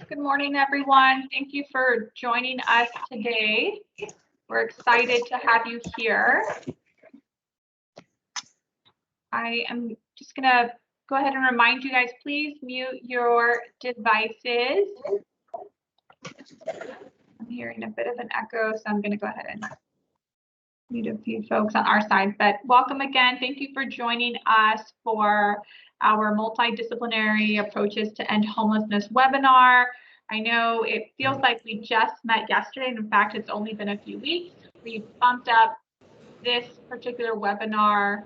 Good morning, everyone. Thank you for joining us today. We're excited to have you here. I am just going to go ahead and remind you guys, please mute your devices. I'm hearing a bit of an echo, so I'm going to go ahead and mute a few folks on our side. But welcome again. Thank you for joining us for our Multidisciplinary Approaches to End Homelessness webinar. I know it feels like we just met yesterday, and in fact, it's only been a few weeks. We bumped up this particular webinar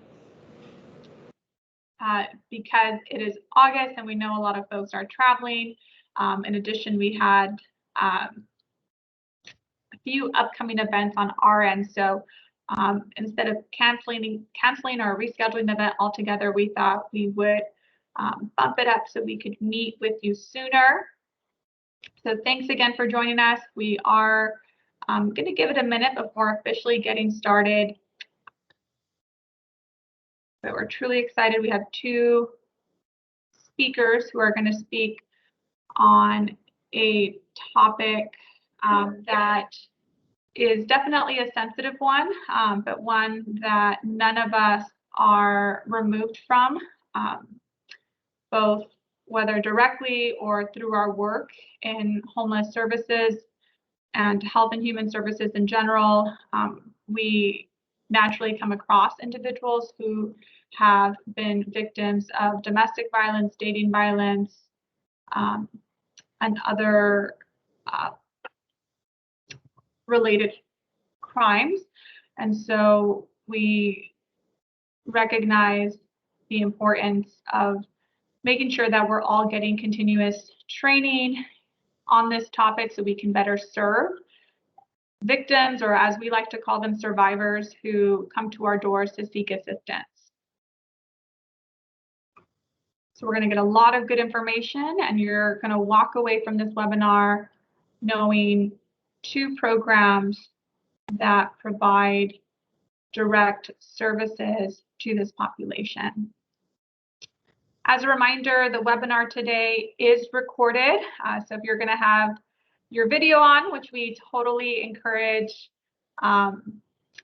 because it is August and we know a lot of folks are traveling. In addition, we had a few upcoming events on our end. So instead of canceling or rescheduling the event altogether, we thought we would bump it up so we could meet with you sooner. So thanks again for joining us. We are going to give it a minute before officially getting started. But we're truly excited. We have two speakers who are going to speak on a topic that is definitely a sensitive one, but one that none of us are removed from, both whether directly or through our work in homeless services and health and human services in general. We naturally come across individuals who have been victims of domestic violence, dating violence, and other related crimes. And so we recognize the importance of making sure that we're all getting continuous training on this topic so we can better serve victims, or as we like to call them, survivors who come to our doors to seek assistance. So we're going to get a lot of good information, and you're going to walk away from this webinar knowing two programs that provide direct services to this population. As a reminder, the webinar today is recorded. So if you're going to have your video on, which we totally encourage, I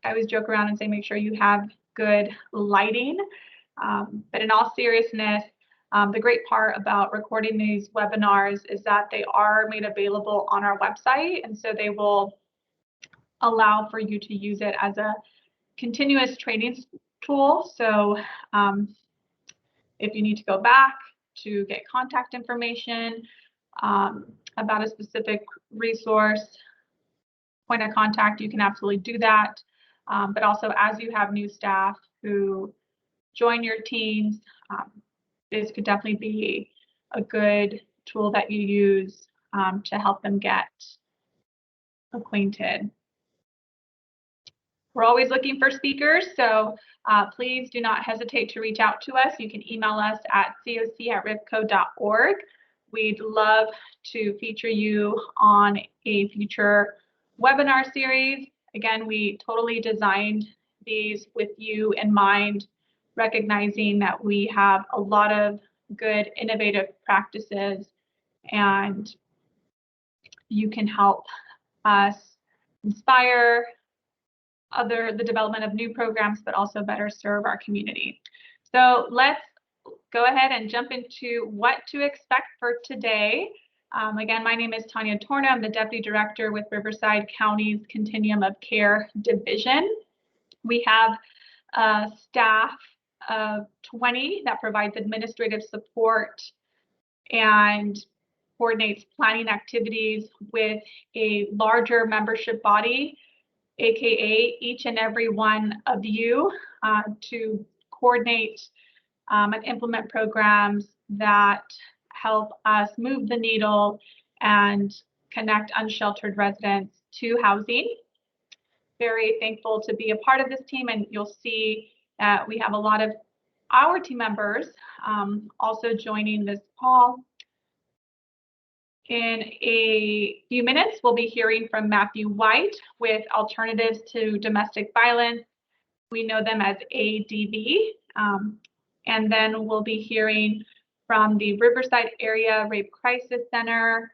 always joke around and say make sure you have good lighting. But in all seriousness, the great part about recording these webinars is that they are made available on our website, and so they will allow for you to use it as a continuous training tool. So if you need to go back to get contact information about a specific resource, point of contact, you can absolutely do that. But also, as you have new staff who join your teams, this could definitely be a good tool that you use to help them get acquainted. We're always looking for speakers, so please do not hesitate to reach out to us. You can email us at coc@rivco.org. We'd love to feature you on a future webinar series. Again, we totally designed these with you in mind, recognizing that we have a lot of good innovative practices, and you can help us inspire the development of new programs, but also better serve our community. So let's go ahead and jump into what to expect for today. Again, my name is Tanya Torna. I'm the Deputy Director with Riverside County's Continuum of Care Division. We have a staff of 20 that provides administrative support and coordinates planning activities with a larger membership body, AKA each and every one of you, to coordinate and implement programs that help us move the needle and connect unsheltered residents to housing. Very thankful to be a part of this team, and you'll see that we have a lot of our team members also joining this call. In a few minutes, we'll be hearing from Matthew White with Alternatives to Domestic Violence. We know them as ADV. And then we'll be hearing from the Riverside Area Rape Crisis Center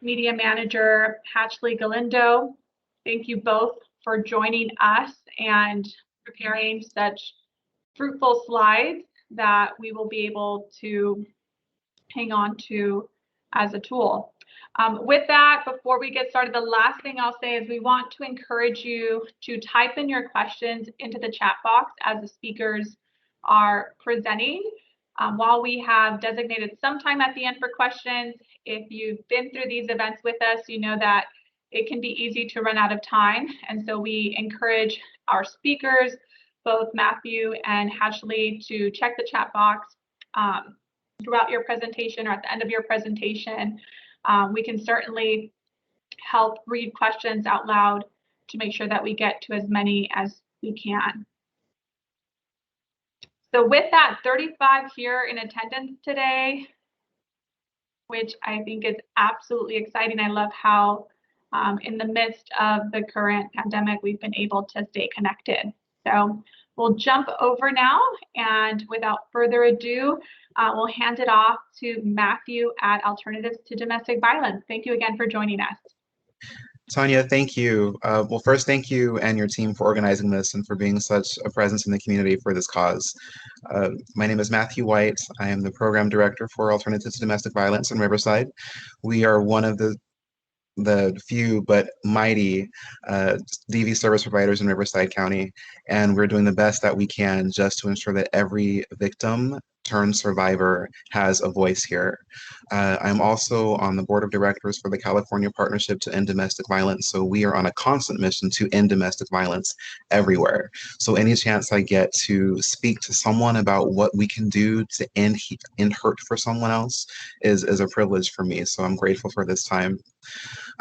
Media Manager Hatchley Galindo. Thank you both for joining us and preparing such fruitful slides that we will be able to hang on to as a tool. With that, before we get started, the last thing I'll say is we want to encourage you to type in your questions into the chat box as the speakers are presenting. While we have designated some time at the end for questions, if you've been through these events with us, you know that it can be easy to run out of time. And so we encourage our speakers, both Matthew and Hatchley, to check the chat box throughout your presentation or at the end of your presentation. We can certainly help read questions out loud to make sure that we get to as many as we can. So with that, 35 here in attendance today, which I think is absolutely exciting. I love how in the midst of the current pandemic, we've been able to stay connected. So we'll jump over now, and without further ado, we'll hand it off to Matthew at Alternatives to Domestic Violence. Thank you again for joining us. Tanya, thank you. Well, first, thank you and your team for organizing this and for being such a presence in the community for this cause. My name is Matthew White. I am the Program Director for Alternatives to Domestic Violence in Riverside. We are one of the few but mighty DV service providers in Riverside County, and we're doing the best that we can just to ensure that every victim turned survivor has a voice here. I'm also on the board of directors for the California Partnership to End Domestic Violence, so we are on a constant mission to end domestic violence everywhere. So any chance I get to speak to someone about what we can do to end hurt for someone else is a privilege for me, so I'm grateful for this time.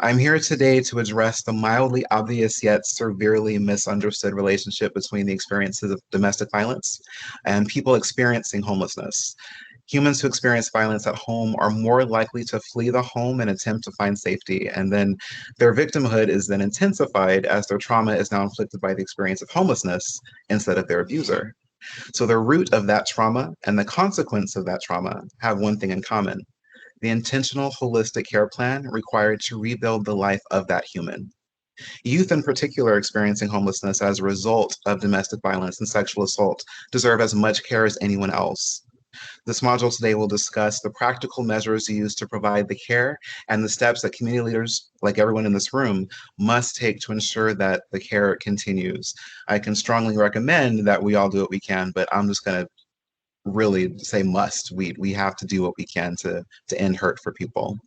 I'm here today to address the mildly obvious yet severely misunderstood relationship between the experiences of domestic violence and people experiencing homelessness. Humans who experience violence at home are more likely to flee the home and attempt to find safety, and then their victimhood is then intensified as their trauma is now inflicted by the experience of homelessness instead of their abuser. So the root of that trauma and the consequence of that trauma have one thing in common: the intentional holistic care plan required to rebuild the life of that human. Youth in particular experiencing homelessness as a result of domestic violence and sexual assault deserve as much care as anyone else. This module today will discuss the practical measures used to provide the care and the steps that community leaders, like everyone in this room, must take to ensure that the care continues. I can strongly recommend that we all do what we can, but I'm just going to really say must. We have to do what we can to end hurt for people.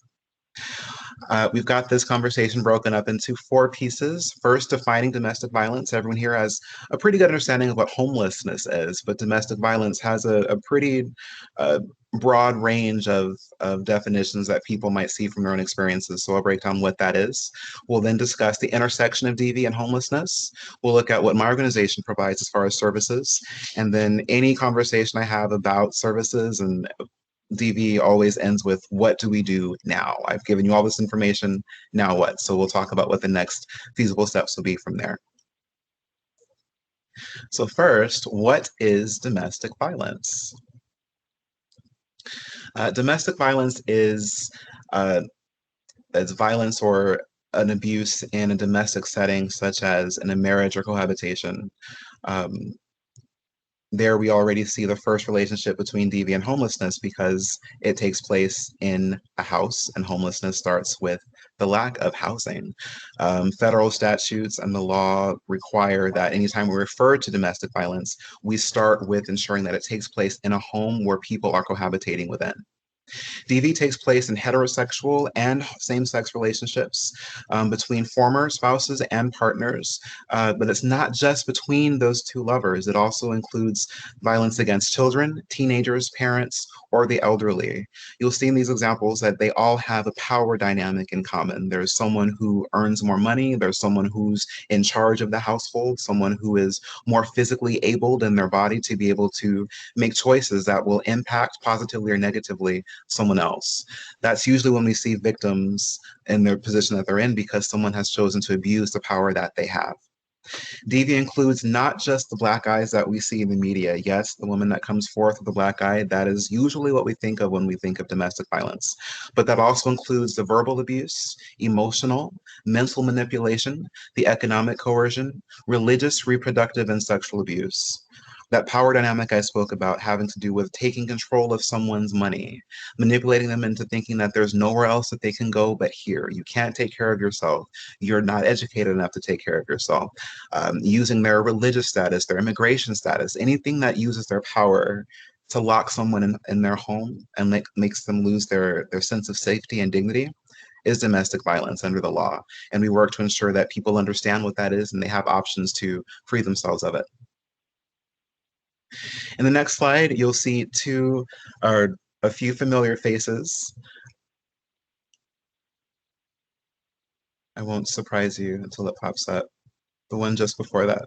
We've got this conversation broken up into 4 pieces. First, defining domestic violence. Everyone here has a pretty good understanding of what homelessness is, but domestic violence has a pretty broad range of definitions that people might see from their own experiences. So I'll break down what that is. We'll then discuss the intersection of DV and homelessness. We'll look at what my organization provides as far as services. And then any conversation I have about services and DV always ends with, what do we do now? I've given you all this information, now what? So we'll talk about what the next feasible steps will be from there. So first, what is domestic violence? Domestic violence is violence or an abuse in a domestic setting, such as in a marriage or cohabitation. There we already see the first relationship between DV and homelessness because it takes place in a house, and homelessness starts with the lack of housing. Federal statutes and the law require that anytime we refer to domestic violence, we start with ensuring that it takes place in a home where people are cohabitating within. DV takes place in heterosexual and same-sex relationships between former spouses and partners, but it's not just between those two lovers. It also includes violence against children, teenagers, parents, or the elderly. You'll see in these examples that they all have a power dynamic in common. There's someone who earns more money, there's someone who's in charge of the household, someone who is more physically able in their body to be able to make choices that will impact positively or negatively someone else. That's usually when we see victims in their position that they're in because someone has chosen to abuse the power that they have. DV includes not just the black eyes that we see in the media. Yes, the woman that comes forth with the black eye, that is usually what we think of when we think of domestic violence. But that also includes the verbal abuse, emotional, mental manipulation, the economic coercion, religious, reproductive, and sexual abuse. That power dynamic I spoke about having to do with taking control of someone's money, manipulating them into thinking that there's nowhere else that they can go but here. You can't take care of yourself. You're not educated enough to take care of yourself. Using their religious status, their immigration status, anything that uses their power to lock someone in their home and makes them lose their sense of safety and dignity is domestic violence under the law. And we work to ensure that people understand what that is and they have options to free themselves of it. In the next slide, you'll see a few familiar faces. I won't surprise you until it pops up. The one just before that.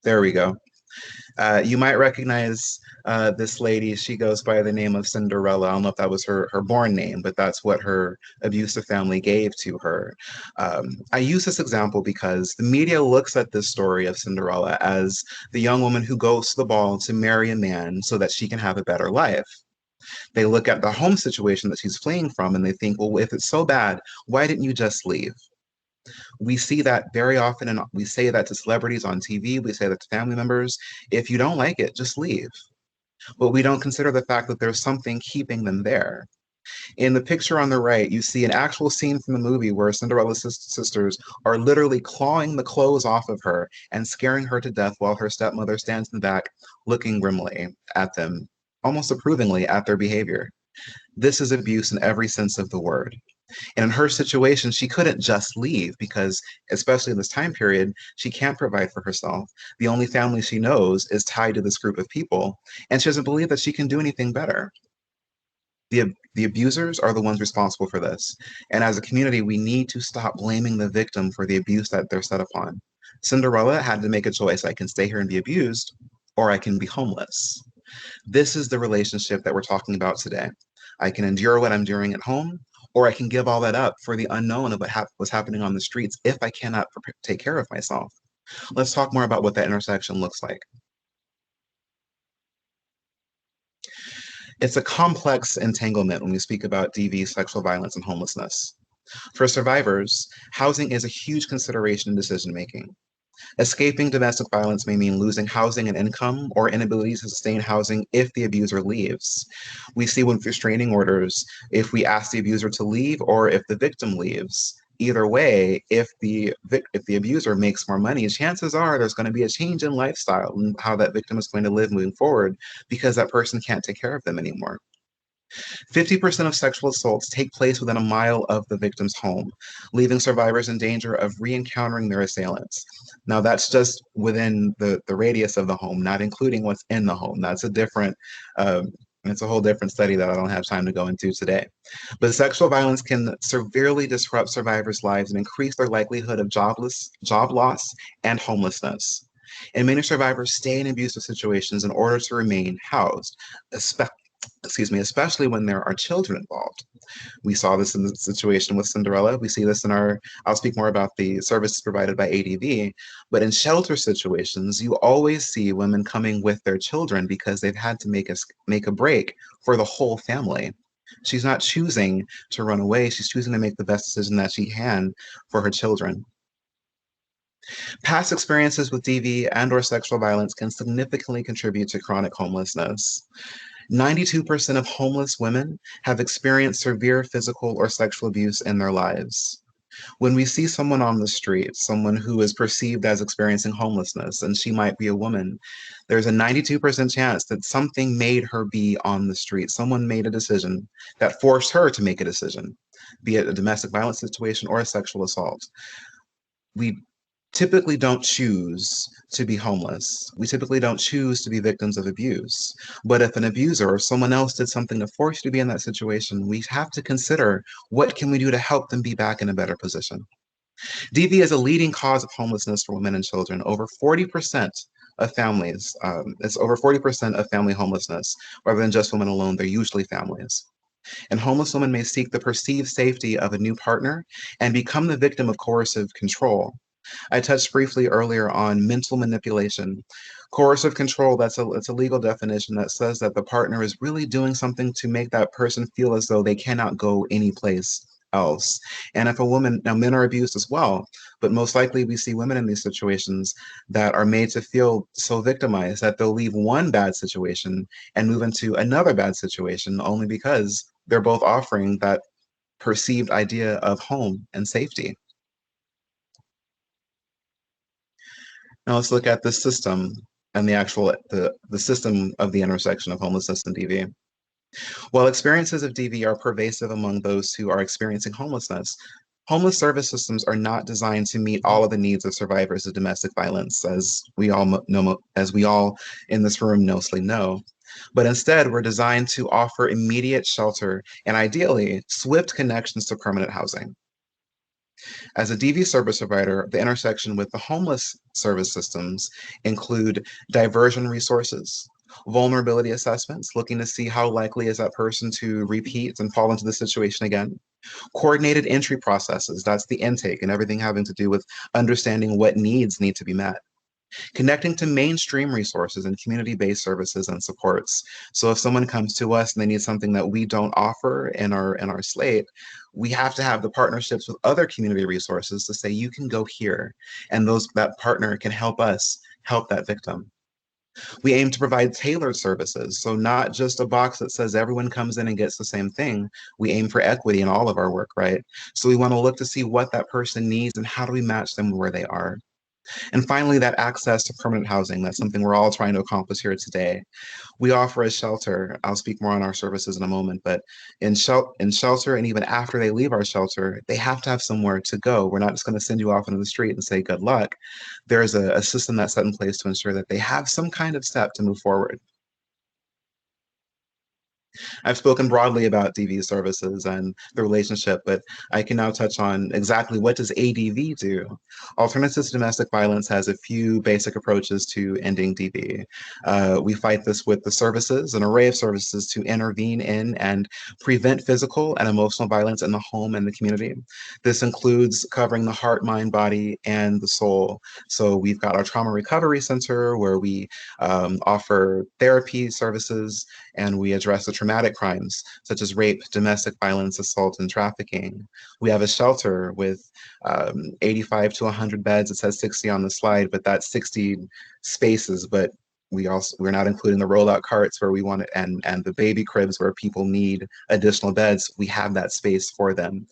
There we go. You might recognize this lady. She goes by the name of Cinderella. I don't know if that was her born name, but that's what her abusive family gave to her. I use this example because the media looks at this story of Cinderella as the young woman who goes to the ball to marry a man so that she can have a better life. They look at the home situation that she's fleeing from and they think, well, if it's so bad, why didn't you just leave? We see that very often, and we say that to celebrities on TV, we say that to family members. If you don't like it, just leave. But we don't consider the fact that there's something keeping them there. In the picture on the right, you see an actual scene from the movie where Cinderella's sisters are literally clawing the clothes off of her and scaring her to death while her stepmother stands in the back looking grimly at them, almost approvingly at their behavior. This is abuse in every sense of the word. And in her situation, she couldn't just leave because, especially in this time period, she can't provide for herself. The only family she knows is tied to this group of people, and she doesn't believe that she can do anything better. The abusers are the ones responsible for this. And as a community, we need to stop blaming the victim for the abuse that they're set upon. Cinderella had to make a choice. I can stay here and be abused, or I can be homeless. This is the relationship that we're talking about today. I can endure what I'm enduring at home, or I can give all that up for the unknown of what's happening on the streets if I cannot take care of myself. Let's talk more about what that intersection looks like. It's a complex entanglement when we speak about DV, sexual violence, and homelessness. For survivors, housing is a huge consideration in decision-making. Escaping domestic violence may mean losing housing and income or inability to sustain housing if the abuser leaves. We see with restraining orders, if we ask the abuser to leave or if the victim leaves. Either way, if the abuser makes more money, chances are there's going to be a change in lifestyle and how that victim is going to live moving forward because that person can't take care of them anymore. 50% of sexual assaults take place within a mile of the victim's home, leaving survivors in danger of re-encountering their assailants. Now, that's just within the radius of the home, not including what's in the home. That's it's a whole different study that I don't have time to go into today. But sexual violence can severely disrupt survivors' lives and increase their likelihood of job loss, and homelessness. And many survivors stay in abusive situations in order to remain housed, especially when there are children involved. We saw this in the situation with Cinderella. We see this I'll speak more about the services provided by ADV, but in shelter situations, you always see women coming with their children because they've had to make a break for the whole family. She's not choosing to run away. She's choosing to make the best decision that she can for her children. Past experiences with DV and/or sexual violence can significantly contribute to chronic homelessness. 92% of homeless women have experienced severe physical or sexual abuse in their lives. When we see someone on the street, someone who is perceived as experiencing homelessness, and she might be a woman, there's a 92% chance that something made her be on the street. Someone made a decision that forced her to make a decision, be it a domestic violence situation or a sexual assault. We typically don't choose to be homeless. We typically don't choose to be victims of abuse. But if an abuser or someone else did something to force you to be in that situation, we have to consider what can we do to help them be back in a better position. DV is a leading cause of homelessness for women and children. Over 40% of families, it's over 40% of family homelessness, rather than just women alone, they're usually families. And homeless women may seek the perceived safety of a new partner and become the victim of coercive control. I touched briefly earlier on mental manipulation. Coercive control, it's a legal definition that says that the partner is really doing something to make that person feel as though they cannot go anyplace else. And if a woman, now men are abused as well, but most likely we see women in these situations that are made to feel so victimized that they'll leave one bad situation and move into another bad situation only because they're both offering that perceived idea of home and safety. Now let's look at the system and the system of the intersection of homelessness and DV. While experiences of DV are pervasive among those who are experiencing homelessness, homeless service systems are not designed to meet all of the needs of survivors of domestic violence, as we all in this room mostly know. But instead, we're designed to offer immediate shelter and ideally swift connections to permanent housing. As a DV service provider, the intersection with the homeless service systems include diversion resources, vulnerability assessments, looking to see how likely is that person to repeat and fall into the situation again, coordinated entry processes, that's the intake and everything having to do with understanding what needs need to be met, connecting to mainstream resources and community-based services and supports. So if someone comes to us and they need something that we don't offer in our slate, we have to have the partnerships with other community resources to say, you can go here, and that partner can help us help that victim. We aim to provide tailored services, so not just a box that says everyone comes in and gets the same thing. We aim for equity in all of our work, right? So we want to look to see what that person needs and how do we match them where they are. And finally, that access to permanent housing. That's something we're all trying to accomplish here today. We offer a shelter. I'll speak more on our services in a moment, but in shelter, and even after they leave our shelter, they have to have somewhere to go. We're not just going to send you off into the street and say good luck. There's a system that's set in place to ensure that they have some kind of step to move forward. I've spoken broadly about DV services and the relationship, but I can now touch on exactly what does ADV do. Alternatives to Domestic Violence has a few basic approaches to ending DV. We fight this with the services, an array of services to intervene in and prevent physical and emotional violence in the home and the community. This includes covering the heart, mind, body, and the soul. So we've got our Trauma Recovery Center where we offer therapy services, and we address the traumatic crimes such as rape, domestic violence, assault, and trafficking. We have a shelter with 85 to 100 beds. It says 60 on the slide, but that's 60 spaces, but we're not including the rollout carts where we want it, and the baby cribs where people need additional beds. We have that space for them.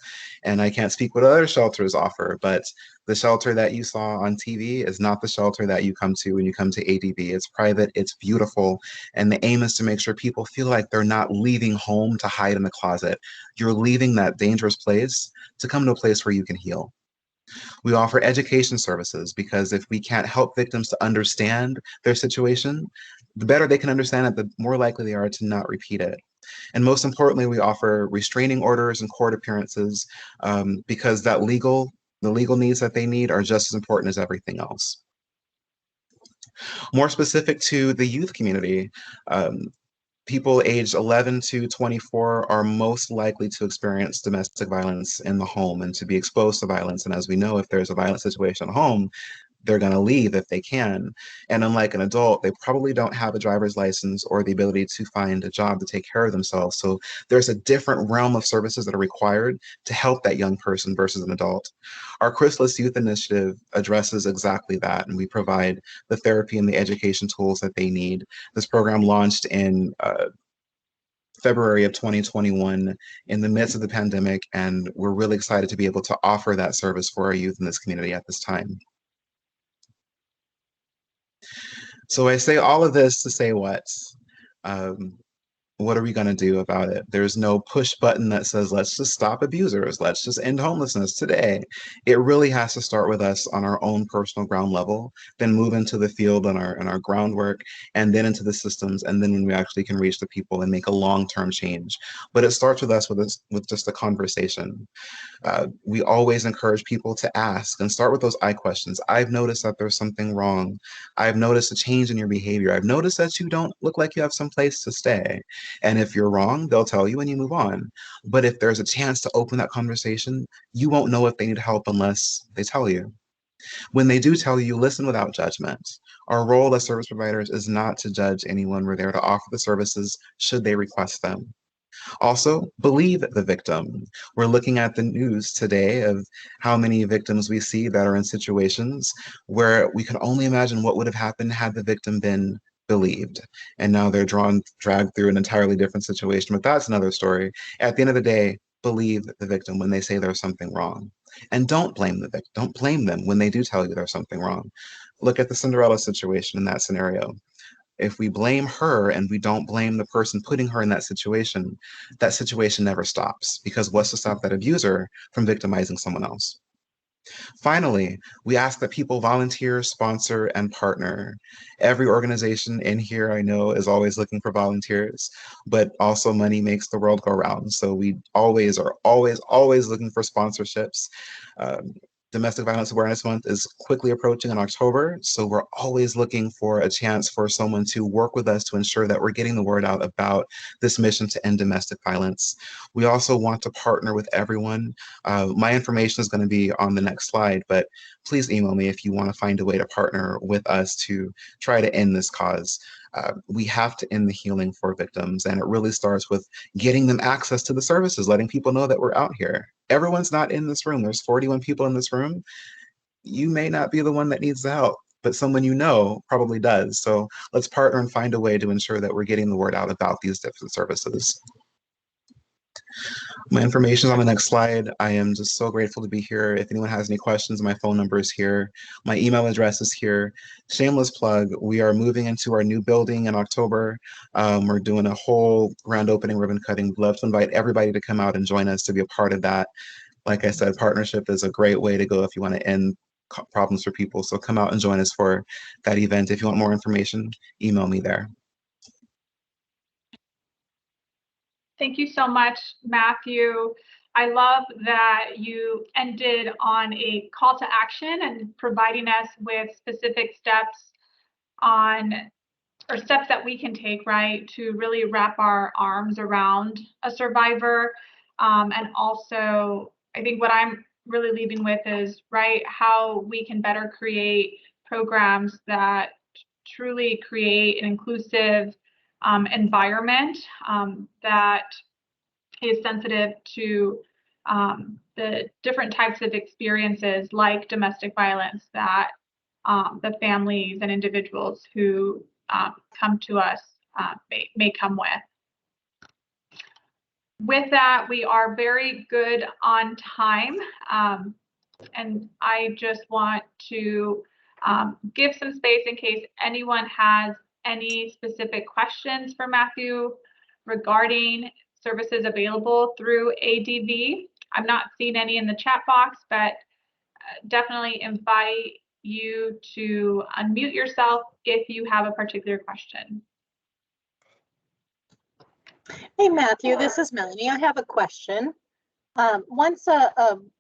And I can't speak what other shelters offer, but the shelter that you saw on TV is not the shelter that you come to when you come to ADV. It's private, it's beautiful, and the aim is to make sure people feel like they're not leaving home to hide in the closet. You're leaving that dangerous place to come to a place where you can heal. We offer education services because if we can't help victims to understand their situation, the better they can understand it, the more likely they are to not repeat it. And most importantly, we offer restraining orders and court appearances because the legal needs that they need are just as important as everything else. More specific to the youth community, people aged 11 to 24 are most likely to experience domestic violence in the home and to be exposed to violence. And as we know, if there's a violent situation at home, they're going to leave if they can. And unlike an adult, they probably don't have a driver's license or the ability to find a job to take care of themselves. So there's a different realm of services that are required to help that young person versus an adult. Our Chrysalis Youth Initiative addresses exactly that, and we provide the therapy and the education tools that they need. This program launched in February of 2021 in the midst of the pandemic, and we're really excited to be able to offer that service for our youth in this community at this time. So I say all of this to say what are we going to do about it? There's no push button that says, let's just stop abusers. Let's just end homelessness today. It really has to start with us on our own personal ground level, then move into the field and our groundwork, and then into the systems. And then when we actually can reach the people and make a long-term change. But it starts with us with just a conversation. We always encourage people to ask and start with those I questions. I've noticed that there's something wrong. I've noticed a change in your behavior. I've noticed that you don't look like you have some place to stay. And if you're wrong, they'll tell you and you move on. But if there's a chance to open that conversation, you won't know if they need help unless they tell you. When they do tell you, listen without judgment. Our role as service providers is not to judge anyone. We're there to offer the services should they request them. Also, believe the victim. We're looking at the news today of how many victims we see that are in situations where we can only imagine what would have happened had the victim been believed. And now they're dragged through an entirely different situation, but that's another story. At the end of the day, believe the victim when they say there's something wrong. And don't blame the victim. Don't blame them when they do tell you there's something wrong. Look at the Cinderella situation in that scenario. If we blame her and we don't blame the person putting her in that situation never stops, because what's to stop that abuser from victimizing someone else? Finally, we ask that people volunteer, sponsor, and partner. Every organization in here I know is always looking for volunteers, but also money makes the world go round. So we always are always looking for sponsorships. Um, Domestic Violence Awareness Month is quickly approaching in October, so we're always looking for a chance for someone to work with us to ensure that we're getting the word out about this mission to end domestic violence. We also want to partner with everyone. My information is going to be on the next slide, but please email me if you want to find a way to partner with us to try to end this cause. We have to end the healing for victims, and it really starts with getting them access to the services, letting people know that we're out here. Everyone's not in this room. There's 41 people in this room. You may not be the one that needs the help, but someone you know probably does. So let's partner and find a way to ensure that we're getting the word out about these different services. My information is on the next slide. I am just so grateful to be here. If anyone has any questions, my phone number is here. My email address is here. Shameless plug, we are moving into our new building in October. We're doing a whole grand opening ribbon cutting. We'd love to invite everybody to come out and join us to be a part of that. Like I said, partnership is a great way to go if you want to end problems for people. So come out and join us for that event. If you want more information, email me there. Thank you so much, Matthew. I love that you ended on a call to action and providing us with specific steps steps that we can take, right, to really wrap our arms around a survivor. And also, I think what I'm really leaving with is, right, how we can better create programs that truly create an inclusive environment that is sensitive to the different types of experiences like domestic violence that the families and individuals who come to us may come with. With that, we are very good on time. And I just want to give some space in case anyone has any specific questions for Matthew regarding services available through ADV. I'm not seeing any in the chat box, but definitely invite you to unmute yourself if you have a particular question. Hey, Matthew, this is Melanie. I have a question. Once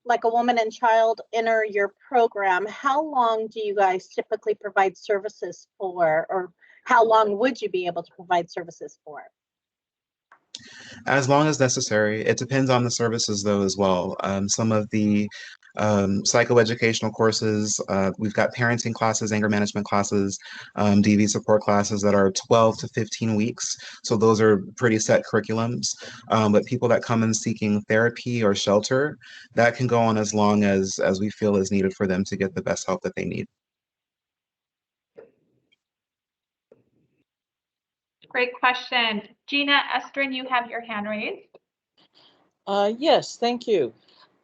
like a woman and child enter your program, how long do you guys typically provide services for, or how long would you be able to provide services for? As long as necessary. It depends on the services though as well. Some of the psychoeducational courses, we've got parenting classes, anger management classes, DV support classes that are 12 to 15 weeks. So those are pretty set curriculums. But people that come in seeking therapy or shelter, that can go on as long as we feel is needed for them to get the best help that they need. Great question. Gina Estrin, you have your hand raised. Yes, thank you.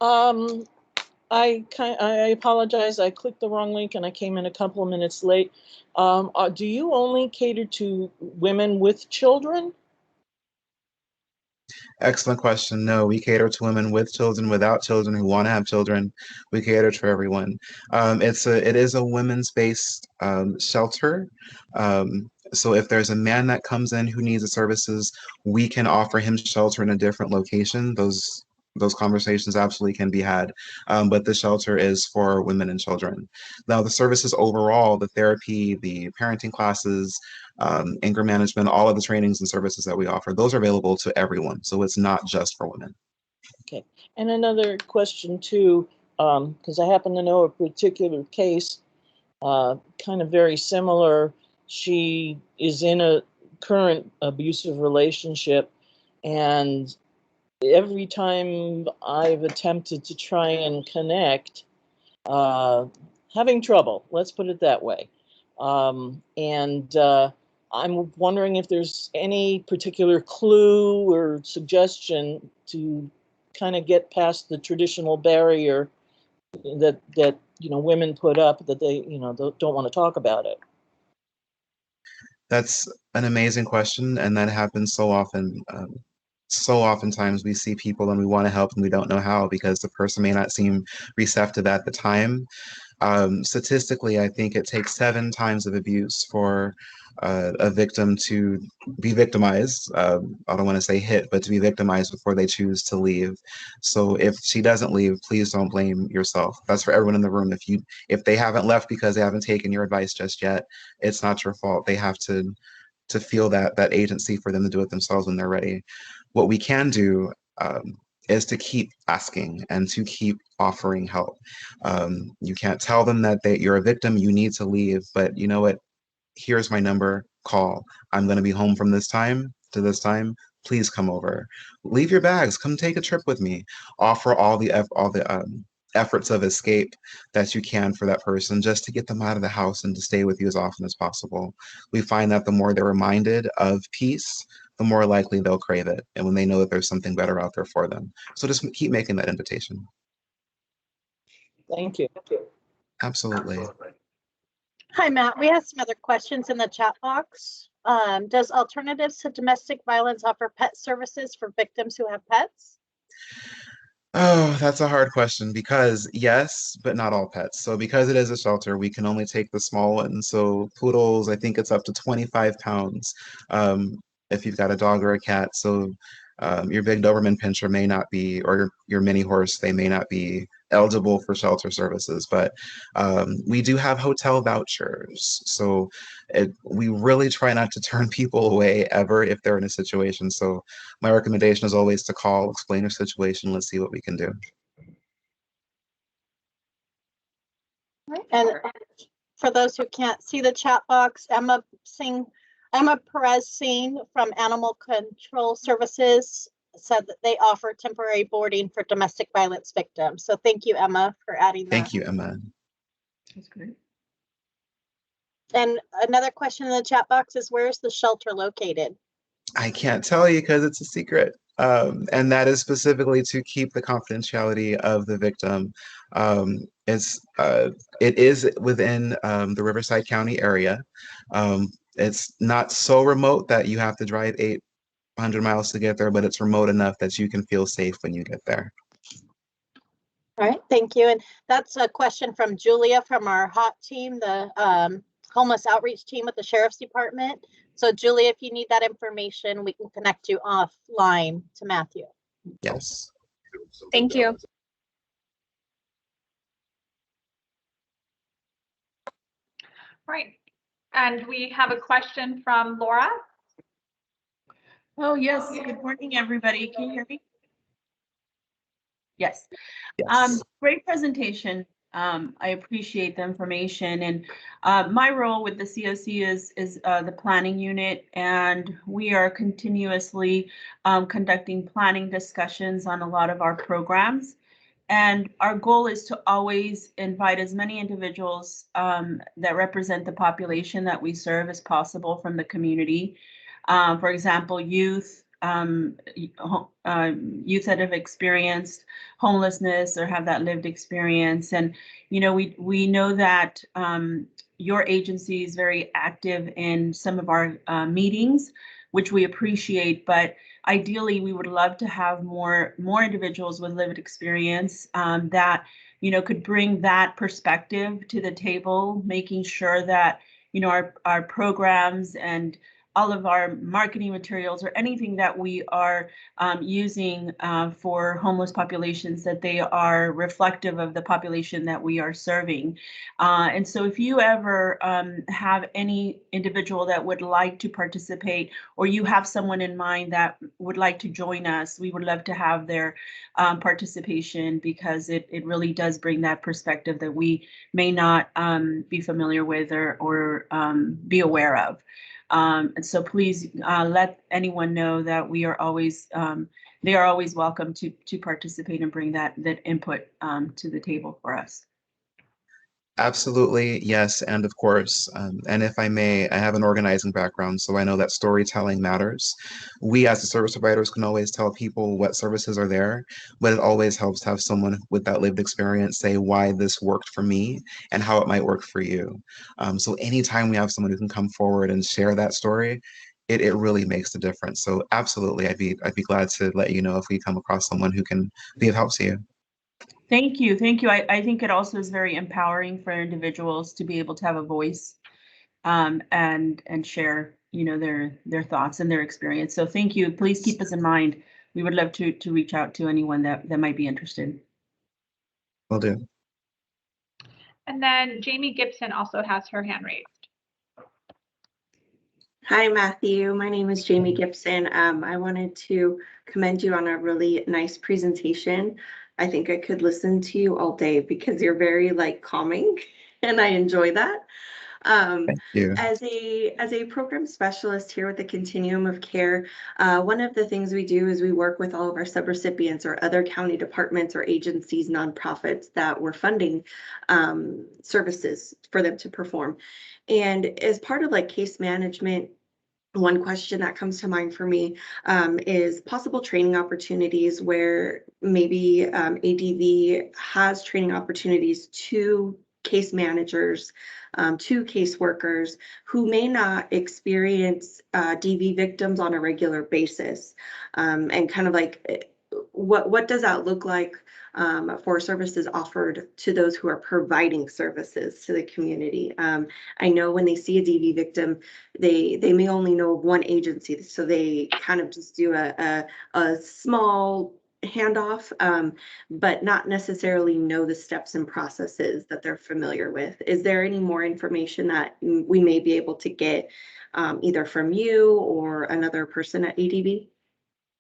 I apologize. I clicked the wrong link and I came in a couple of minutes late. Do you only cater to women with children? Excellent question. No, we cater to women with children, without children, who want to have children. We cater to everyone. It is a women's-based shelter. So if there's a man that comes in who needs the services, we can offer him shelter in a different location. Those conversations absolutely can be had, but the shelter is for women and children. Now, the services overall, the therapy, the parenting classes, anger management, all of the trainings and services that we offer, those are available to everyone. So it's not just for women. Okay. And another question too, because I happen to know a particular case, kind of very similar. She is in a current abusive relationship, and every time I've attempted to try and connect, having trouble, let's put it that way. I'm wondering if there's any particular clue or suggestion to kind of get past the traditional barrier that women put up, that they don't want to talk about it. That's an amazing question, and that happens so often. So oftentimes we see people and we want to help and we don't know how because the person may not seem receptive at the time. Statistically, I think it takes 7 times of abuse for a victim to be victimized. I don't want to say hit, but to be victimized before they choose to leave. So if she doesn't leave, please don't blame yourself. That's for everyone in the room. If they haven't left because they haven't taken your advice just yet, it's not your fault. They have to feel that agency for them to do it themselves when they're ready. What we can do is to keep asking and to keep offering help. You can't tell them that you're a victim, you need to leave, but you know what? Here's my number, call. I'm going to be home from this time to this time. Please come over. Leave your bags. Come take a trip with me. Offer all the efforts of escape that you can for that person just to get them out of the house and to stay with you as often as possible. We find that the more they're reminded of peace, the more likely they'll crave it. And when they know that there's something better out there for them. So just keep making that invitation. Thank you. Absolutely. Hi, Matt. We have some other questions in the chat box. Does Alternatives to Domestic Violence offer pet services for victims who have pets? Oh, that's a hard question because yes, but not all pets. So because it is a shelter, we can only take the small ones. So poodles, I think it's up to 25 pounds if you've got a dog or a cat. So your big Doberman Pinscher may not be, or your mini horse, they may not be eligible for shelter services, but we do have hotel vouchers. So we really try not to turn people away ever if they're in a situation. So my recommendation is always to call, explain your situation, let's see what we can do. And for those who can't see the chat box, Emma Perez Singh from Animal Control Services said that they offer temporary boarding for domestic violence victims. So thank you, Emma, for adding that. Thank you, Emma. That's great. And another question in the chat box is, where is the shelter located? I can't tell you because it's a secret. And that is specifically to keep the confidentiality of the victim. It is within the Riverside County area. It's not so remote that you have to drive 800 miles to get there, but it's remote enough that you can feel safe when you get there. All right, thank you. And that's a question from Julia from our HOT team, the homeless outreach team with the Sheriff's Department. So Julia, if you need that information, we can connect you offline to Matthew. Yes. Thank you. Right. And we have a question from Laura. Oh, yes. Good morning, everybody. Can you hear me? Yes. Yes. Great presentation. I appreciate the information, and my role with the COC is the planning unit, and we are continuously conducting planning discussions on a lot of our programs. And our goal is to always invite as many individuals that represent the population that we serve as possible from the community. For example, youth that have experienced homelessness or have that lived experience. And, you know, we know that your agency is very active in some of our meetings, which we appreciate, but ideally we would love to have more individuals with lived experience that, you know, could bring that perspective to the table, making sure that, you know, our programs and all of our marketing materials or anything that we are using for homeless populations, that they are reflective of the population that we are serving. And so if you ever have any individual that would like to participate, or you have someone in mind that would like to join us, we would love to have their participation, because it really does bring that perspective that we may not be familiar with or be aware of. And so please let anyone know that we are always, they are always welcome to participate and bring that input to the table for us. Absolutely, yes, and of course. And if I may, I have an organizing background, so I know that storytelling matters. We as the service providers can always tell people what services are there, but it always helps to have someone with that lived experience say why this worked for me and how it might work for you. So anytime we have someone who can come forward and share that story, it really makes a difference. So absolutely, I'd be glad to let you know if we come across someone who can be of help to you. Thank you. Thank you. I think it also is very empowering for individuals to be able to have a voice and share, their thoughts and their experience. So thank you. Please keep us in mind. We would love to reach out to anyone that might be interested. Will do. And then Jamie Gibson also has her hand raised. Hi, Matthew. My name is Jamie Gibson. I wanted to commend you on a really nice presentation. I think I could listen to you all day because you're very calming, and I enjoy that. Thank you. As a program specialist here with the Continuum of Care, one of the things we do is we work with all of our subrecipients or other county departments or agencies, nonprofits that we're funding services for them to perform. And as part of case management, one question that comes to mind for me is possible training opportunities where maybe ADV has training opportunities to case managers, to caseworkers who may not experience DV victims on a regular basis, and kind of what does that look like for services offered to those who are providing services to the community. I know when they see a DV victim, they may only know of one agency, so they kind of just do a small handoff, but not necessarily know the steps and processes that they're familiar with. Is there any more information that we may be able to get either from you or another person at ADV?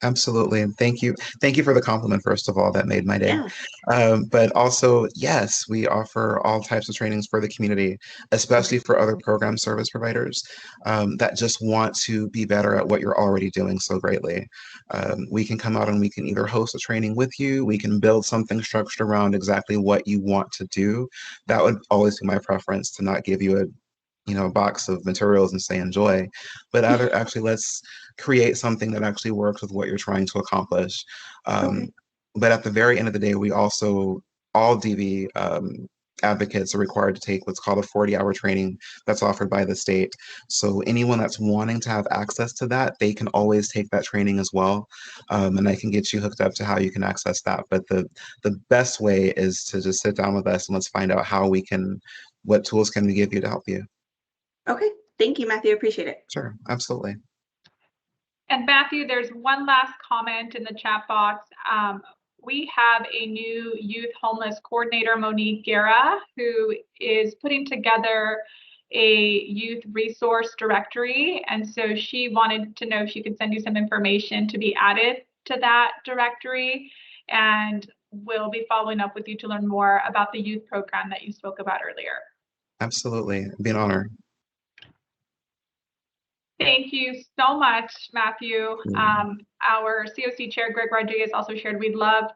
Absolutely. And thank you. Thank you for the compliment, first of all. That made my day. Yeah. But also, yes, we offer all types of trainings for the community, especially for other program service providers that just want to be better at what you're already doing so greatly. We can come out and we can either host a training with you, we can build something structured around exactly what you want to do. That would always be my preference, to not give you a box of materials and say enjoy, but actually let's create something that actually works with what you're trying to accomplish. Okay. But at the very end of the day, we also, all DV advocates are required to take what's called a 40-hour training that's offered by the state. So anyone that's wanting to have access to that, they can always take that training as well. And I can get you hooked up to how you can access that. But the best way is to just sit down with us and let's find out what tools can we give you to help you. Okay. Thank you, Matthew. Appreciate it. Sure, absolutely. And Matthew, there's one last comment in the chat box. We have a new youth homeless coordinator, Monique Guerra, who is putting together a youth resource directory. And so she wanted to know if she could send you some information to be added to that directory. And we'll be following up with you to learn more about the youth program that you spoke about earlier. Absolutely. It'd be an honor. Thank you so much, Matthew. Our COC chair, Greg Rodriguez, also shared we'd love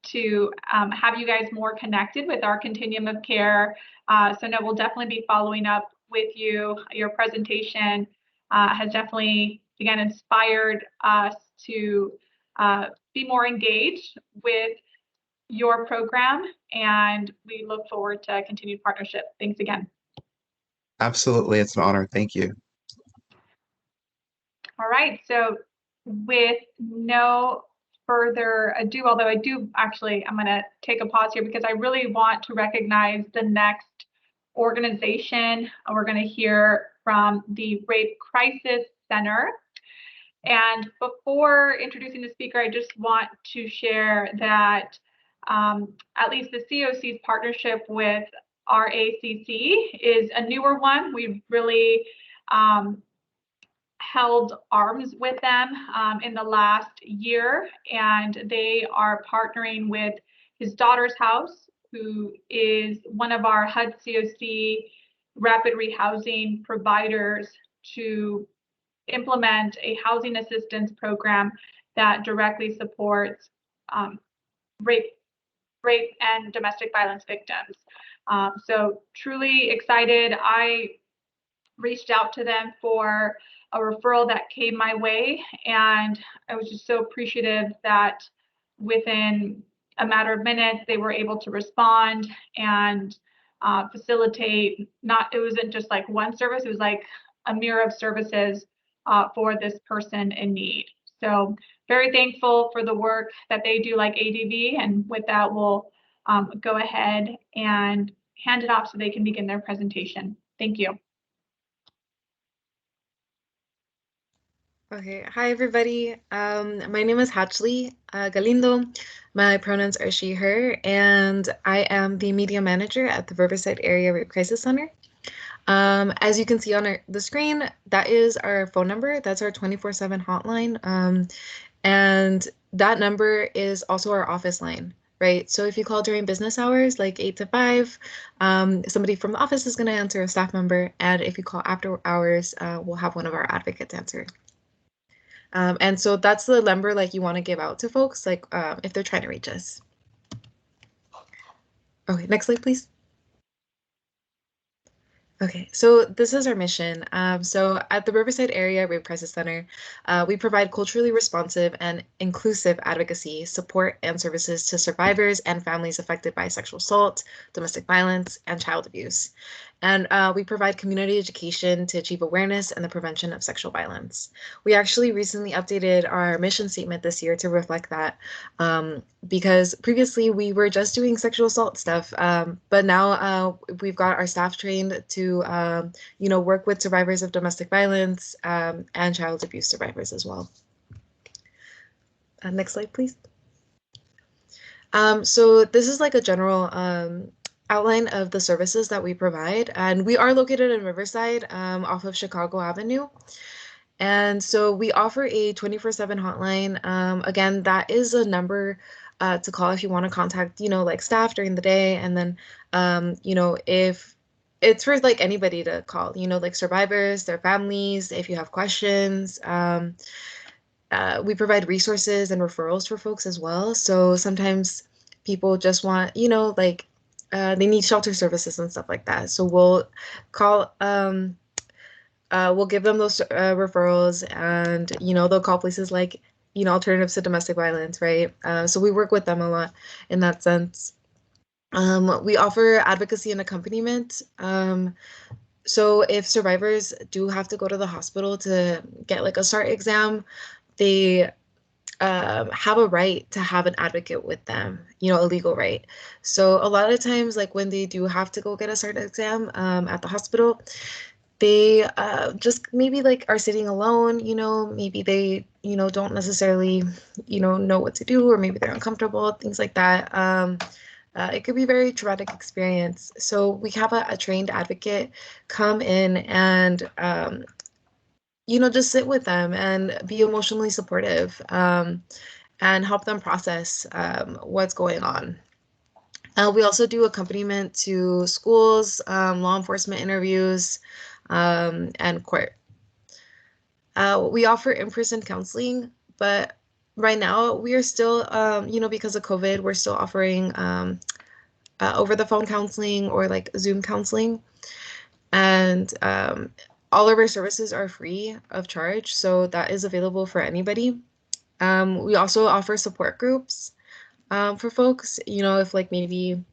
to have you guys more connected with our continuum of care. So no, we'll definitely be following up with you. Your presentation has definitely, again, inspired us to be more engaged with your program, and we look forward to continued partnership. Thanks again. Absolutely. It's an honor. Thank you. All right, so with no further ado, although I'm going to take a pause here because I really want to recognize the next organization. We're going to hear from the Rape Crisis Center. And before introducing the speaker, I just want to share that at least the COC's partnership with RACC is a newer one. We've really held arms with them in the last year, and they are partnering with his daughter's house, who is one of our HUD COC rapid rehousing providers, to implement a housing assistance program that directly supports rape and domestic violence victims. So truly excited. I reached out to them for a referral that came my way, and I was just so appreciative that within a matter of minutes they were able to respond and facilitate. It wasn't just like one service, it was like a mirror of services for this person in need. So very thankful for the work that they do, like ADV, and with that we'll go ahead and hand it off so they can begin their presentation. Thank you. Okay, hi everybody. My name is Hatchley Galindo. My pronouns are she, her, and I am the media manager at the Riverside Area Rape Crisis Center. As you can see on the screen, that is our phone number. That's our 24/7 hotline. And that number is also our office line, right? So if you call during business hours, like 8 to 5, somebody from the office is going to answer, a staff member. And if you call after hours, we'll have one of our advocates answer. And so that's the number like you want to give out to folks, like if they're trying to reach us. Okay, next slide, please. Okay, so this is our mission. So at the Riverside Area Rape Crisis Center, we provide culturally responsive and inclusive advocacy, support, and services to survivors and families affected by sexual assault, domestic violence, and child abuse. And we provide community education to achieve awareness and the prevention of sexual violence. We actually recently updated our mission statement this year to reflect that, because previously we were just doing sexual assault stuff, but now we've got our staff trained to work with survivors of domestic violence and child abuse survivors as well. Next slide, please. So this is like a general outline of the services that we provide, and we are located in Riverside off of Chicago Avenue. And so we offer a 24/7 hotline. Again, that is a number to call if you want to contact, like staff during the day. And then, if it's for like anybody to call, like survivors, their families, if you have questions. We provide resources and referrals for folks as well. So sometimes people just want, they need shelter services and stuff like that. So we'll call, we'll give them those referrals, and, they'll call places like, alternatives to domestic violence, right? So we work with them a lot in that sense. We offer advocacy and accompaniment. So if survivors do have to go to the hospital to get like a SART exam, they have a right to have an advocate with them, a legal right. So a lot of times, like when they do have to go get a SART exam at the hospital, they just maybe like are sitting alone, maybe they, don't necessarily, know what to do, or maybe they're uncomfortable, things like that. It could be a very traumatic experience. So we have a trained advocate come in and, just sit with them and be emotionally supportive, and help them process what's going on. We also do accompaniment to schools, law enforcement interviews, and court. We offer in-person counseling, but right now we are still, because of COVID, we're still offering over the phone counseling or like Zoom counseling. And all of our services are free of charge, so that is available for anybody. We also offer support groups for folks, if like maybe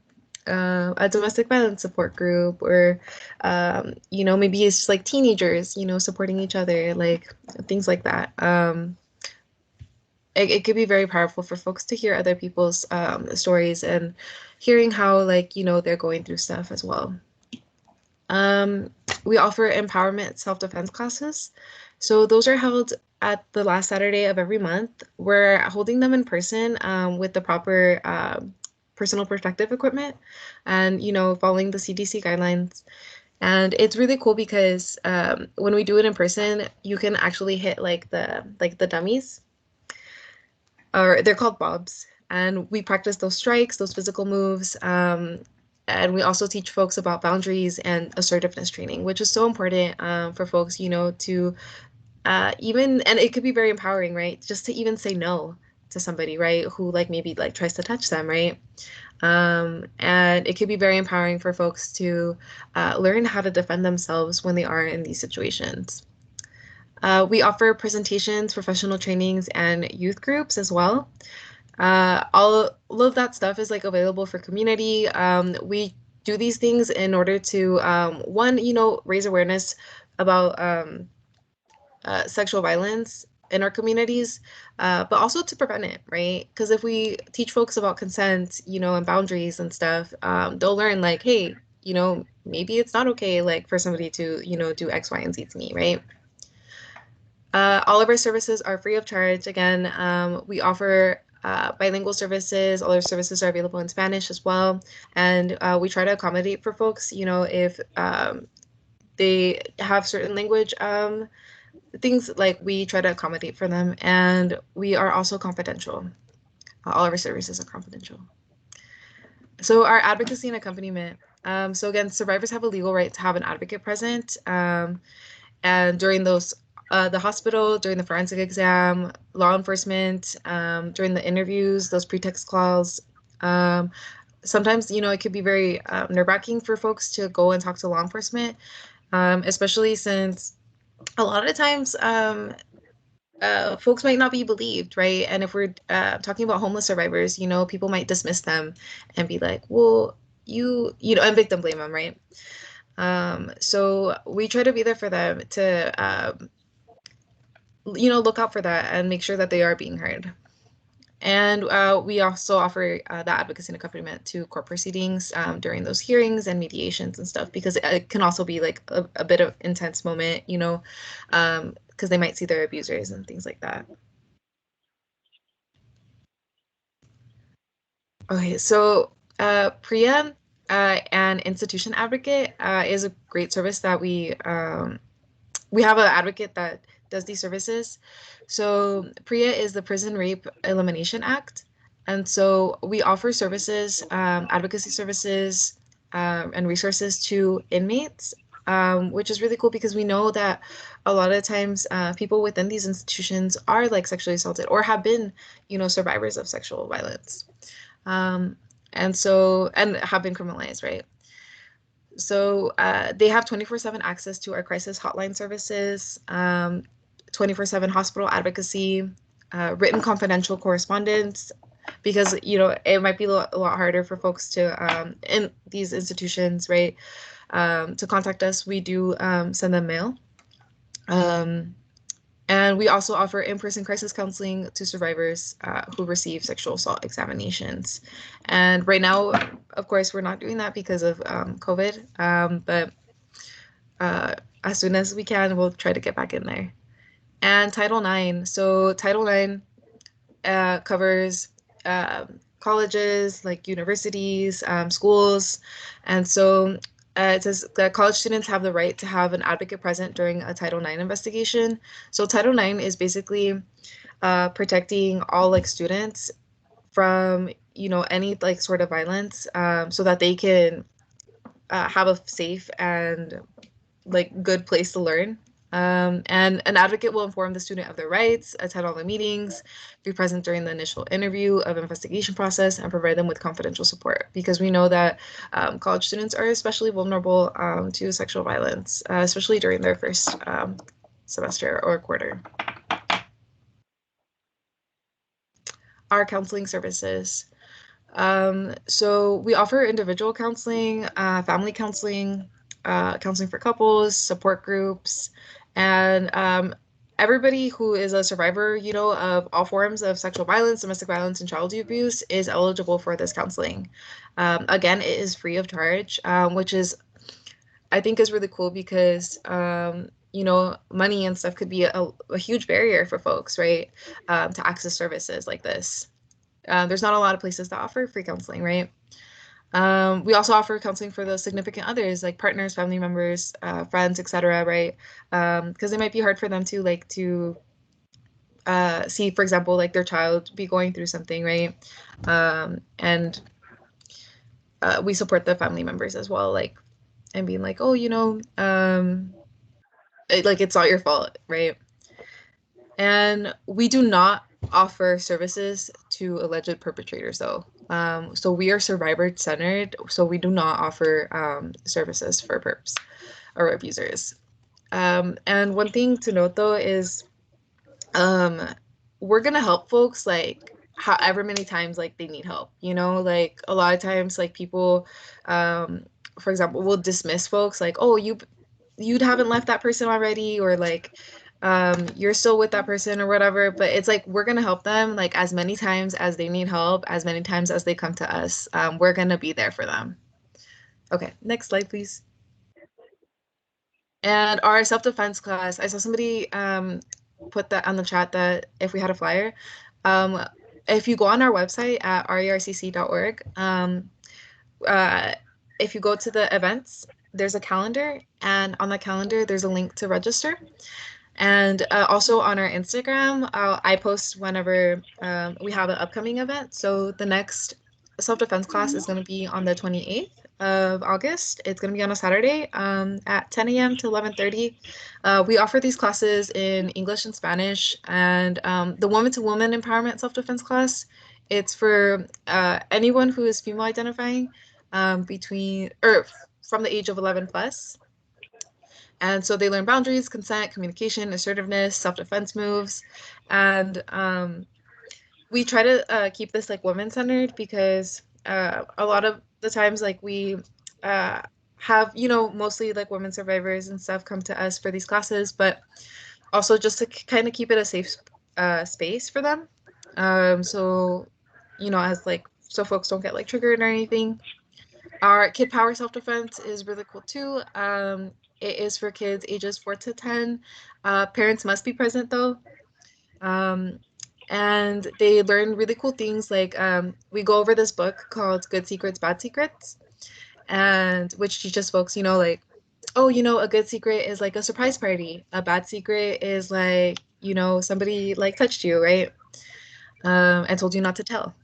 a domestic violence support group, or maybe it's just like teenagers, supporting each other, like things like that. It could be very powerful for folks to hear other people's stories and hearing how they're going through stuff as well. We offer empowerment self-defense classes. So those are held at the last Saturday of every month. We're holding them in person with the proper personal protective equipment and, following the CDC guidelines. And it's really cool because when we do it in person, you can actually hit the dummies, or they're called bobs. And we practice those strikes, those physical moves. And we also teach folks about boundaries and assertiveness training, which is so important for folks, to and it could be very empowering, right? Just to even say no to somebody, right? Who maybe tries to touch them, right? And it could be very empowering for folks to learn how to defend themselves when they are in these situations. We offer presentations, professional trainings, and youth groups as well. All of that stuff is available for community. We do these things in order to, one, raise awareness about sexual violence in our communities, but also to prevent it, right? Because if we teach folks about consent, and boundaries and stuff, they'll learn hey, maybe it's not okay, for somebody to, do X, Y, and Z to me, right? All of our services are free of charge. Again, we offer bilingual services. All our services are available in Spanish as well. And we try to accommodate for folks, if they have certain language things, we try to accommodate for them. And we are also confidential. All of our services are confidential. So our advocacy and accompaniment. So again, survivors have a legal right to have an advocate present. And during those the hospital, during the forensic exam, law enforcement, during the interviews, those pretext calls. Sometimes, it could be very nerve-wracking for folks to go and talk to law enforcement, especially since a lot of times folks might not be believed, right? And if we're talking about homeless survivors, people might dismiss them and be like, well, and victim blame them, right? So we try to be there for them to look out for that and make sure that they are being heard. And we also offer that advocacy and accompaniment to court proceedings during those hearings and mediations and stuff, because it can also be a bit of intense moment, because they might see their abusers and things like that. Okay, so PREA and institution advocate is a great service that we have an advocate that does these services. So PREA is the Prison Rape Elimination Act. And so we offer services, advocacy services, and resources to inmates, which is really cool because we know that a lot of times people within these institutions are sexually assaulted or have been, survivors of sexual violence. And have been criminalized, right? So they have 24/7 access to our crisis hotline services, 24/7 hospital advocacy, written confidential correspondence, because it might be a lot harder for folks to in these institutions, right, to contact us. We do send them mail. And we also offer in-person crisis counseling to survivors who receive sexual assault examinations. And right now, of course, we're not doing that because of COVID, but as soon as we can, we'll try to get back in there. And Title IX. So Title IX covers colleges, universities, schools. And so it says that college students have the right to have an advocate present during a Title IX investigation. So Title IX is basically protecting all students from any sort of violence, so that they can have a safe and good place to learn. And an advocate will inform the student of their rights, attend all the meetings, be present during the initial interview of investigation process, and provide them with confidential support, because we know that college students are especially vulnerable to sexual violence, especially during their first semester or quarter. Our counseling services. So we offer individual counseling, family counseling, counseling for couples, support groups, and everybody who is a survivor, of all forms of sexual violence, domestic violence, and child abuse is eligible for this counseling. Again, it is free of charge, which is I think is really cool because you know, money and stuff could be a huge barrier for folks, right? To access services like this. There's not a lot of places that offer free counseling, right? We also offer counseling for those significant others, like partners, family members, friends, etc., right? Because it might be hard for them to like to see, for example, like their child be going through something, right? And we support the family members as well, like, and being like, oh, you know, like it's not your fault, right? And we do not offer services to alleged perpetrators, though. So we are survivor centered, so we do not offer services for perps or abusers. And one thing to note, though, is we're gonna help folks like however many times like they need help. You know, like a lot of times like people, for example, will dismiss folks like, oh, you haven't left that person already, or like you're still with that person or whatever. But it's like we're gonna help them like as many times as they need help, as many times as they come to us. We're gonna be there for them. Okay, next slide, please. And our self-defense class, I saw somebody put that on the chat that if we had a flyer. If you go on our website at rearcc.org, if you go to the events, there's a calendar, and on the calendar, there's a link to register. And also on our Instagram, I post whenever we have an upcoming event. So the next self-defense class is going to be on the 28th of August. It's going to be on a Saturday at 10 a.m. to 11:30. We offer these classes in English and Spanish. And the woman-to-woman empowerment self-defense class, it's for anyone who is female identifying between or from the age of 11 plus. And so they learn boundaries, consent, communication, assertiveness, self-defense moves. And we try to keep this like women-centered because a lot of the times like we have, you know, mostly like women survivors and stuff come to us for these classes, but also just to kind of keep it a safe space for them. So, you know, as like, so folks don't get like triggered or anything. Our Kid Power Self-Defense is really cool too. It is for kids ages 4 to 10. Parents must be present though. And they learn really cool things like we go over this book called Good Secrets, Bad Secrets, and which teaches folks, you know, like, oh, you know, a good secret is like a surprise party. A bad secret is like, you know, somebody like touched you, right? And told you not to tell.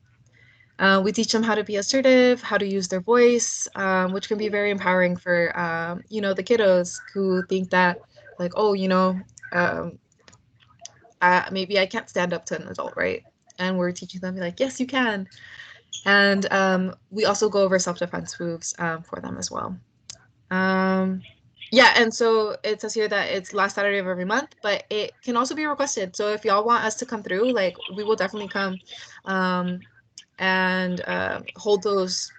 We teach them how to be assertive, how to use their voice, which can be very empowering for, you know, the kiddos who think that, like, oh, you know, maybe I can't stand up to an adult, right? And we're teaching them, like, yes, you can. And we also go over self-defense moves for them as well. Yeah, and so it says here that it's last Saturday of every month, but it can also be requested. So if y'all want us to come through, like, we will definitely come. And hold those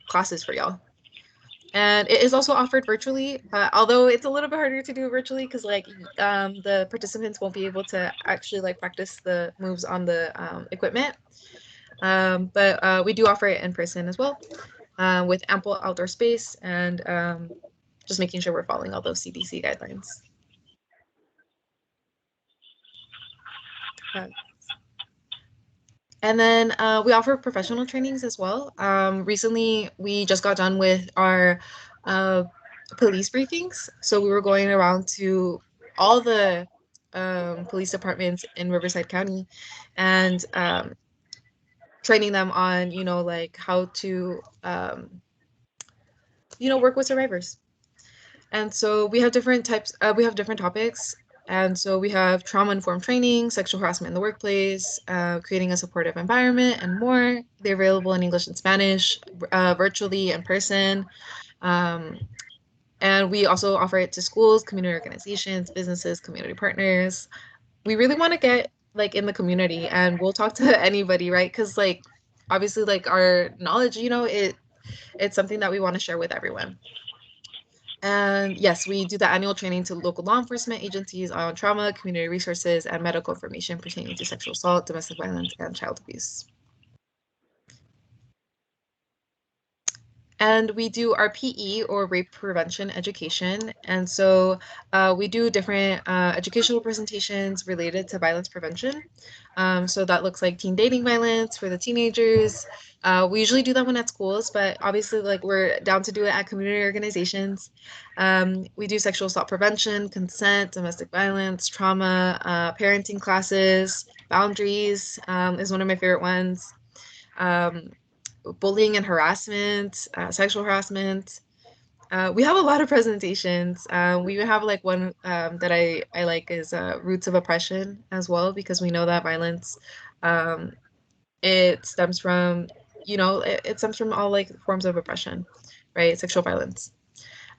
classes for y'all. And it is also offered virtually, although it's a little bit harder to do virtually because like the participants won't be able to actually like practice the moves on the equipment. But we do offer it in person as well with ample outdoor space and just making sure we're following all those CDC guidelines. And then we offer professional trainings as well. Recently, we just got done with our police briefings. So we were going around to all the police departments in Riverside County and training them on, you know, like how to, you know, work with survivors. And so we have different types, we have different topics. And so we have trauma-informed training, sexual harassment in the workplace, creating a supportive environment, and more. They're available in English and Spanish, virtually, in person. And we also offer it to schools, community organizations, businesses, community partners. We really want to get like in the community, and we'll talk to anybody, right? Because like, obviously, like our knowledge, you know, it's something that we want to share with everyone. And yes, we do the annual training to local law enforcement agencies on trauma, community resources, and medical information pertaining to sexual assault, domestic violence, and child abuse. And we do our PE, or rape prevention education. And so we do different educational presentations related to violence prevention. So that looks like teen dating violence for the teenagers. We usually do that one at schools, but obviously like we're down to do it at community organizations. We do sexual assault prevention, consent, domestic violence, trauma, parenting classes, boundaries is one of my favorite ones. Bullying and harassment, sexual harassment. We have a lot of presentations. We have like one that I like is roots of oppression as well, because we know that violence, it stems from, it stems from all like forms of oppression, right? Sexual violence.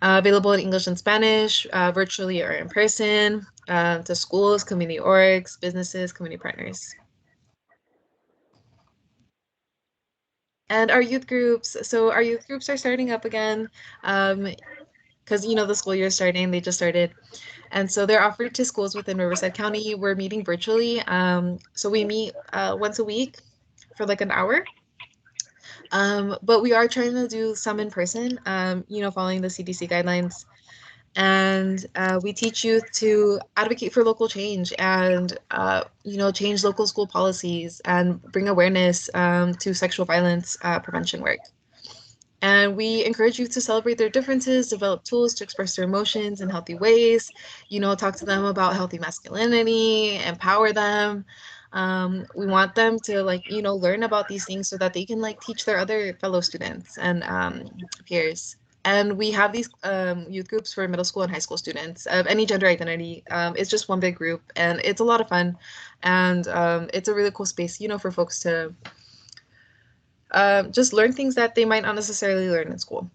Available in English and Spanish, virtually or in person, to schools, community orgs, businesses, community partners. And our youth groups, so our youth groups are starting up again, because the school year is starting, they just started. And so they're offered to schools within Riverside County. We're meeting virtually. So we meet once a week for like an hour. But we are trying to do some in person, following the CDC guidelines. And we teach youth to advocate for local change and, change local school policies and bring awareness to sexual violence prevention work. And we encourage youth to celebrate their differences, develop tools to express their emotions in healthy ways, talk to them about healthy masculinity, empower them. We want them to learn about these things so that they can teach their other fellow students and peers. And we have these youth groups for middle school and high school students of any gender identity. It's just one big group, and it's a lot of fun. And it's a really cool space, for folks to just learn things that they might not necessarily learn in school.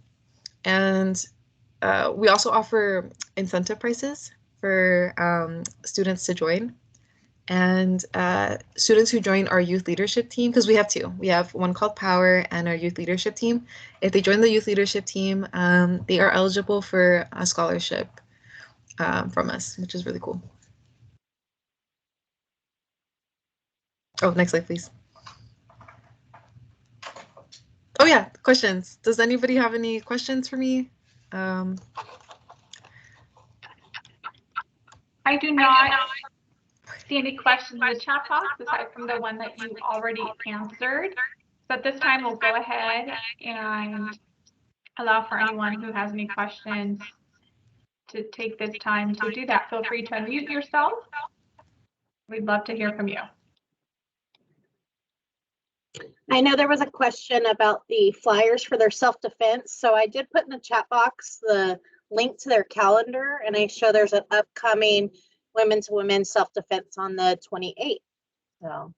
And we also offer incentive prices for students to join. And students who join our youth leadership team, because we have two. We have one called Power and our youth leadership team. If they join the youth leadership team, they are eligible for a scholarship from us, which is really cool. Oh, next slide, please. Oh yeah, questions. Does anybody have any questions for me? I do not see any questions in the chat box aside from the one that you already answered. So at this time, we'll go ahead and allow for anyone who has any questions to take this time to do that. Feel free to unmute yourself. We'd love to hear from you. I know there was a question about the flyers for their self-defense. So I did put in the chat box the link to their calendar, and I show there's an upcoming women to women self-defense on the 28th. So.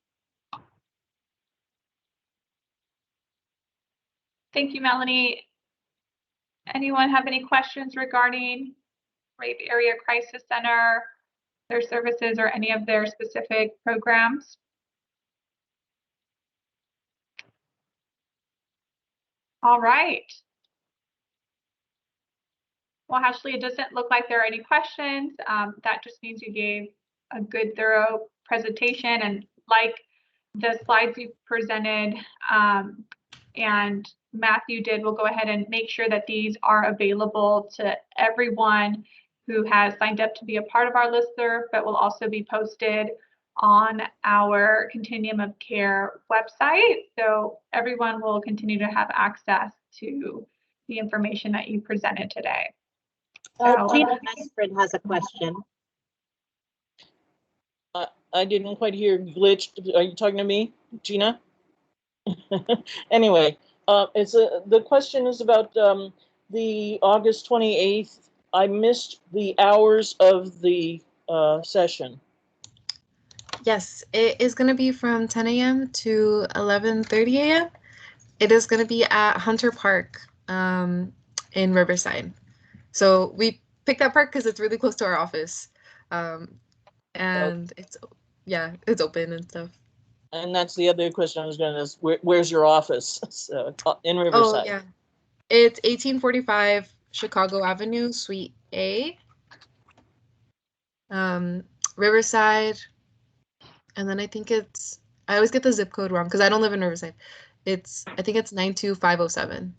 Thank you, Melanie. Anyone have any questions regarding Rape Area Crisis Center, their services, or any of their specific programs? All right. Well, Ashley, it doesn't look like there are any questions. That just means you gave a good, thorough presentation, and like the slides you presented and Matthew did, we'll go ahead and make sure that these are available to everyone who has signed up to be a part of our listserv, but will also be posted on our Continuum of Care website. So everyone will continue to have access to the information that you presented today. Gina Mesford has a question. I didn't quite hear. Glitched. Are you talking to me, Gina? Anyway, the question is about the August 28th. I missed the hours of the session. Yes, it is going to be from 10 a.m. to 11:30 a.m. It is going to be at Hunter Park in Riverside. So we picked that park because it's really close to our office. And it's open and stuff. And that's the other question I was going to ask. Where's your office? So, in Riverside. Oh, yeah. It's 1845 Chicago Avenue, Suite A. Riverside. And then I think I always get the zip code wrong because I don't live in Riverside. I think it's 92507.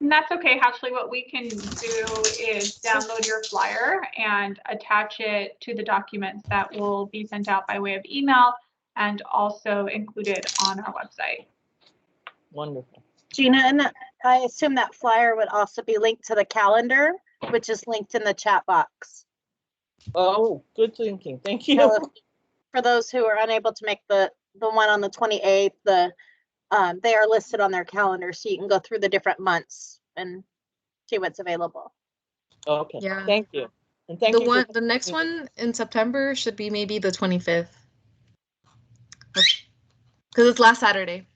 And that's okay, Ashley. What we can do is download your flyer and attach it to the documents that will be sent out by way of email and also included on our website. Wonderful. Gina, and I assume that flyer would also be linked to the calendar, which is linked in the chat box. Oh, good thinking. Thank you. So for those who are unable to make the one on the 28th, they are listed on their calendar, so you can go through the different months and see what's available. Okay. Yeah. Thank you. And thank you. The next one in September should be maybe the 25th. Because it's last Saturday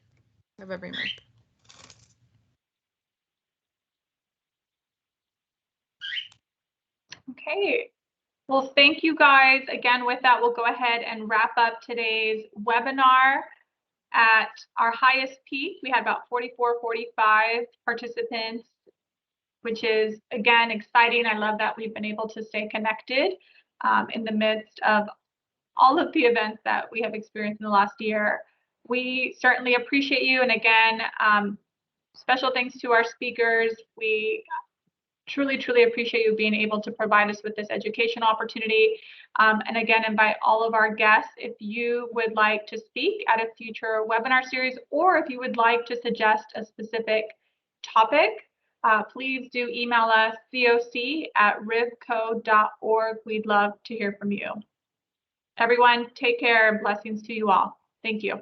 of every month. Okay. Well, thank you guys. Again, with that, we'll go ahead and wrap up today's webinar. At our highest peak, we had about 44, 45 participants, which is, again, exciting. I love that we've been able to stay connected in the midst of all of the events that we have experienced in the last year. We certainly appreciate you. And again, special thanks to our speakers. We truly, truly appreciate you being able to provide us with this education opportunity. And again, invite all of our guests, if you would like to speak at a future webinar series, or if you would like to suggest a specific topic, please do email us, coc@rivco.org. We'd love to hear from you. Everyone, take care and blessings to you all. Thank you.